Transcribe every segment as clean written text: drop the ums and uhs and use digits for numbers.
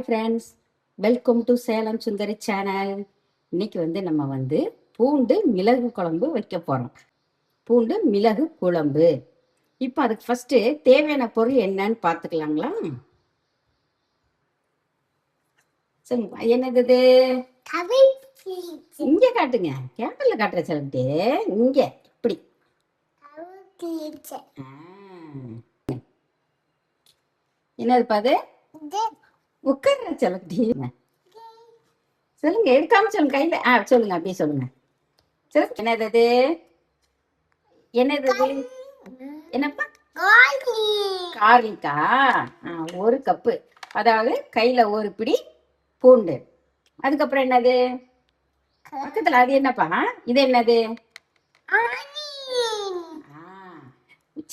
Hi friends, welcome to Salem Sundari channel. இன்னைக்கு நம்ம பூண்டு மிளகு குழம்பு வைக்க போகிறோம். பூண்டு மிளகு குழம்பு. இப்போ அதுக்கு ஃபஸ்ட்டு தேவையான பொருள் என்னன்னு பார்த்துக்கலாங்களா? சொல்லுங்க, என்னது? இங்கே காட்டுங்க, கேமரில் காட்டுற சொல்லிட்டு இங்கே இப்படி. என்னது பாது உட்கார்ற சொல்லி சொல்லுங்க, எடுக்காம சொல்லுங்க, கையில சொல்லுங்க, அப்படியே சொல்லுங்க. என்னது என்னது என்னப்பா? கார்லிக்கா? ஒரு கப்பு, அதாவது கையில ஒரு பிடி பூண்டு. அதுக்கப்புறம் என்னது பக்கத்துல? அது என்னப்பா? இது என்னது?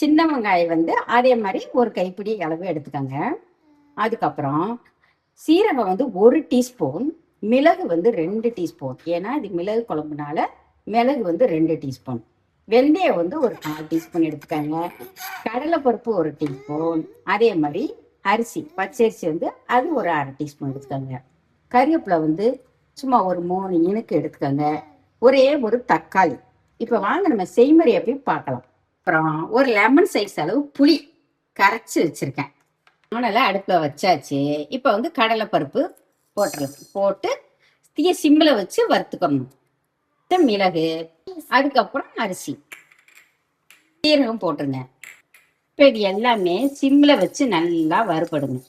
சின்ன வெங்காயம் அதே மாதிரி ஒரு கைப்பிடி அளவு எடுத்துக்கோங்க. அதுக்கப்புறம் சீரகம் ஒரு டீஸ்பூன், மிளகு 2 டீஸ்பூன். ஏன்னா இது மிளகு குழம்புனால மிளகு 2 டீஸ்பூன். வெந்தயம் ஒரு 4 டீஸ்பூன் எடுத்துக்கோங்க. கடலைப்பருப்பு ஒரு டீஸ்பூன். அதே மாதிரி அரிசி, பச்சரிசி அது ஒரு அரை டீஸ்பூன் எடுத்துக்கோங்க. கறிவேப்பிலை சும்மா ஒரு 3 இனுக்கு எடுத்துக்கோங்க. ஒரே ஒரு தக்காளி. இப்போ வாங்க நம்ம செய்முறையை போய் பார்க்கலாம். அப்புறம் ஒரு லெமன் சைஸ் அளவு புளி கரைச்சி வச்சிருக்கேன். அதனால அடுப்பில் வச்சாச்சு. இப்போ கடலைப்பருப்பு போட்டுடலாம். போட்டு தீய சிம்மில் வச்சு வறுத்துக்கணும். மிளகு, அதுக்கப்புறம் அரிசி, சீரகம் போட்டுருங்க. இப்போ இது எல்லாமே சிம்மில் வச்சு நல்லா வறுபடுங்க.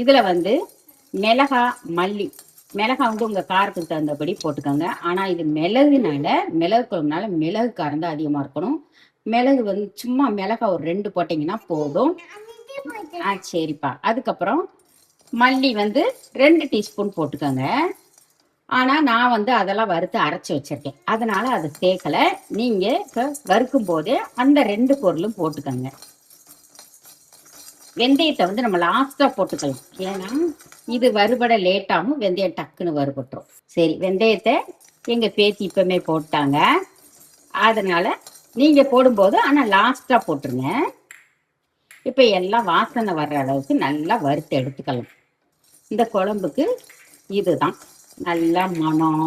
இதில் மிளகா, மல்லி. மிளகா உங்கள் காரத்துக்கு தகுந்தபடி போட்டுக்கோங்க. ஆனால் இது மிளகுனால, மிளகு குழம்புனால மிளகு காரம் தான் அதிகமாக இருக்கணும். மிளகு சும்மா மிளகா ஒரு 2 போட்டிங்கன்னா போதும். சரிப்பா. அதுக்கப்புறம் மல்லி 2 டீஸ்பூன் போட்டுக்கோங்க. ஆனால் நான் அதெல்லாம் வறுத்து அரைச்சி வச்சிருக்கேன், அதனால அதை சேர்க்கலை. நீங்கள் இப்போ வறுக்கும் போதே அந்த 2 பொருளும் போட்டுக்கோங்க. வெந்தயத்தை நம்ம லாஸ்ட்டாக போட்டுக்கலாம். ஏன்னா இது வறுபட லேட்டாகும், வெந்தயம் டக்குன்னு வறுபட்டுரும். சரி, வெந்தயத்தை எங்கள் பேத்தி இப்பவுமே போட்டாங்க, அதனால நீங்கள் போடும்போது ஆனால் லாஸ்ட்டாக போட்டுருங்க. இப்போ எல்லாம் வாசனை வர்ற அளவுக்கு நல்லா வறுத்து எடுத்துக்கலாம். இந்த குழம்புக்கு இதுதான் நல்லா மனம்,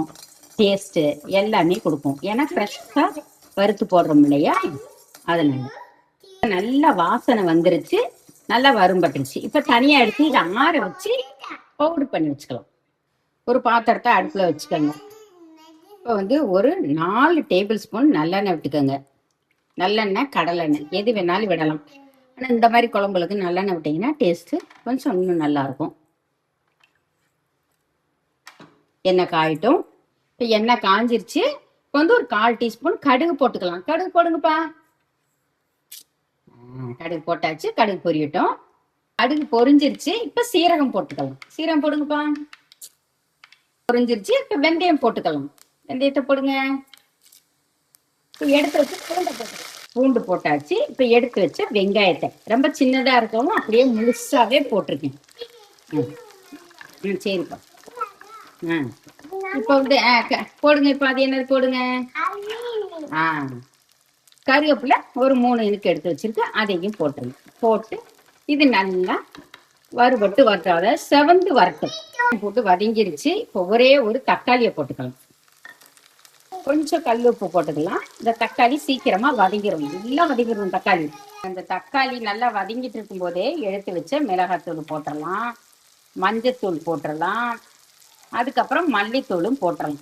டேஸ்ட்டு எல்லாமே கொடுக்கும். ஏன்னா ஃப்ரெஷ்ஷாக வறுத்து போடுறோம் இல்லையா, அதனால நல்லா வாசனை வந்துருச்சு, நல்லா வறுபட்டுருச்சு. இப்போ தனியாக எடுத்து இதை ஆற வச்சு பவுடர் பண்ணி வச்சுக்கலாம். ஒரு பாத்திரத்தை அடுப்பில் வச்சுக்கோங்க. இப்போ ஒரு 4 டேபிள் ஸ்பூன் நல்லெண்ணெய் விட்டுக்கோங்க. நல்லெண்ணெய், கடலெண்ணெய் எது வேணாலும் விடலாம். ஆனால் இந்த மாதிரி குழம்புகளுக்கு நல்லெண்ணெய் விட்டிங்கன்னா டேஸ்ட்டு கொஞ்சம் இன்னும் நல்லாயிருக்கும். எண்ணெய் காயட்டும். இப்போ எண்ணெய் காஞ்சிருச்சு. இப்போ ஒரு 1/4 டீஸ்பூன் கடுகு போட்டுக்கலாம். கடுகு போடுங்கப்பா. கடுகு போட்டாச்சு, கடுகு பொரியட்டும். கடுகு பொரிஞ்சிருச்சு. இப்போ சீரகம் போட்டுக்கலாம். சீரகம் போடுங்கப்பா. பொரிஞ்சிருச்சு. இப்போ வெந்தயம் போட்டுக்கலாம். வெந்தயத்தை போடுங்க. இப்போ எடுத்து வச்சு பூண்டை போட்டுக்கலாம். பூண்டு போட்டாச்சு. இப்போ எடுத்து வச்ச வெங்காயத்தை ரொம்ப சின்னதாக இருக்கவும் அப்படியே முழுசாவே போட்டிருக்கேன். சரிப்பா. இப்போ போடுங்க. இப்போ அது என்னது போடுங்க. கருவேப்பிலை ஒரு 3 இனுக்கு எடுத்து வச்சிருக்கு, அதையும் போட்டுருங்க. போட்டு இது நல்லா வறுபட்டு வரட்டாத செவந்து வரட்டும். போட்டு வதங்கிருச்சு. இப்போ ஒரே ஒரு தக்காளியை போட்டுக்கலாம். கொஞ்சம் கல் உப்பு போட்டுக்கலாம். இந்த தக்காளி சீக்கிரமா வதங்கிடும், நல்லா வதங்கிடும் தக்காளி. அந்த தக்காளி நல்லா வதங்கிட்டு இருக்கும் போதே எடுத்து வச்ச மிளகாத்தூள் போட்டுடலாம், மஞ்சத்தூள் போட்டுடலாம், அதுக்கப்புறம் மல்லித்தூளும் போட்டுடலாம்.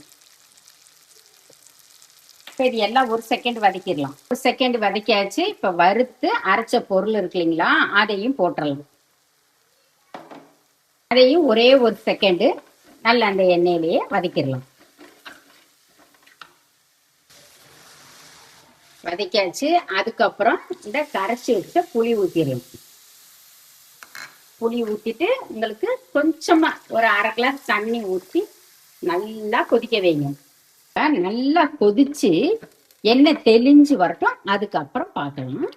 இது எல்லாம் 1 செகண்ட் வதக்கிடலாம். 1 செகண்ட் வதக்கியாச்சு. இப்போ வறுத்து அரைச்ச பொருள் இருக்கு இல்லைங்களா, அதையும் போட்டுடலாம். அதையும் ஒரே 1 செகண்டு நல்லா அந்த எண்ணெயிலேயே வதக்கிடலாம். வதக்கியாச்சு. அதுக்கப்புறம் இந்த கரைச்சி வச்ச புளி ஊற்றிடலாம். புளி ஊற்றிட்டு உங்களுக்கு கொஞ்சமா ஒரு 1/2 கிளாஸ் தண்ணி ஊற்றி நல்லா கொதிக்க வைங்க. நல்லா கொதிச்சு எண்ணெய் தெளிஞ்சு வரட்டும், அதுக்கப்புறம் பார்க்கலாம்.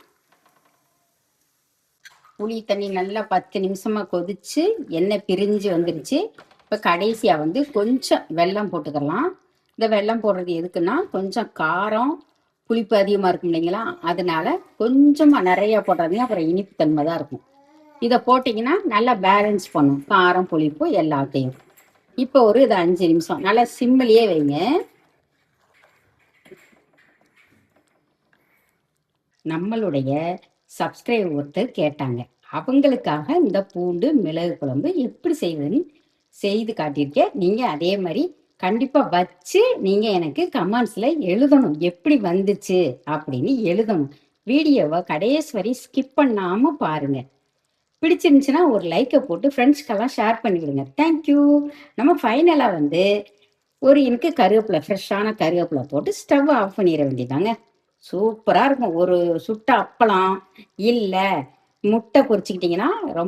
புளி தண்ணி நல்லா 10 நிமிஷமா கொதிச்சு எண்ணெய் பிரிஞ்சு வந்துருச்சு. இப்போ கடைசியா கொஞ்சம் வெல்லம் போட்டுக்கலாம். இந்த வெல்லம் போடுறது எதுக்குன்னா கொஞ்சம் காரம் புளிப்பு அதிகமாக இருக்கும் இல்லைங்களா, அதனால கொஞ்சமா நிறைய போடுறதுங்க, அப்புறம் இனிப்பு தன்மை தான் இருக்கும். இதை போட்டிங்கன்னா நல்லா பேலன்ஸ் பண்ணும் காரம் புளிப்பு எல்லாத்தையும். இப்போ ஒரு இது 5 நிமிஷம் நல்லா சிம்மிலேயே வைங்க. நம்மளுடைய சப்ஸ்கிரைபர் ஒருத்தர் கேட்டாங்க, அவங்களுக்காக இந்த பூண்டு மிளகு குழம்பு எப்படி செய்வதுன்னு செய்து காட்டியிருக்கேன். நீங்கள் அதே மாதிரி கண்டிப்பாக வச்சு நீங்கள் எனக்கு கமெண்ட்ஸில் எழுதணும், எப்படி வந்துச்சு அப்படின்னு எழுதணும். வீடியோவை கடைசி வரை ஸ்கிப் பண்ணாமல் பாருங்கள். பிடிச்சிருந்துச்சுன்னா ஒரு லைக்கை போட்டு ஃப்ரெண்ட்ஸ்க்கெல்லாம் ஷேர் பண்ணிவிடுங்க. தேங்க்யூ. நம்ம ஃபைனலாக வந்து ஒரு இனுக்கு கருவேப்பிலை, ஃப்ரெஷ்ஷான கருவேப்பிலை போட்டு ஸ்டவ் ஆஃப் பண்ணிட வேண்டியதாங்க. சூப்பராக இருக்கும். ஒரு சுட்ட அப்பளம் இல்லை முட்டை பொரிச்சுக்கிட்டிங்கன்னா ரொம்ப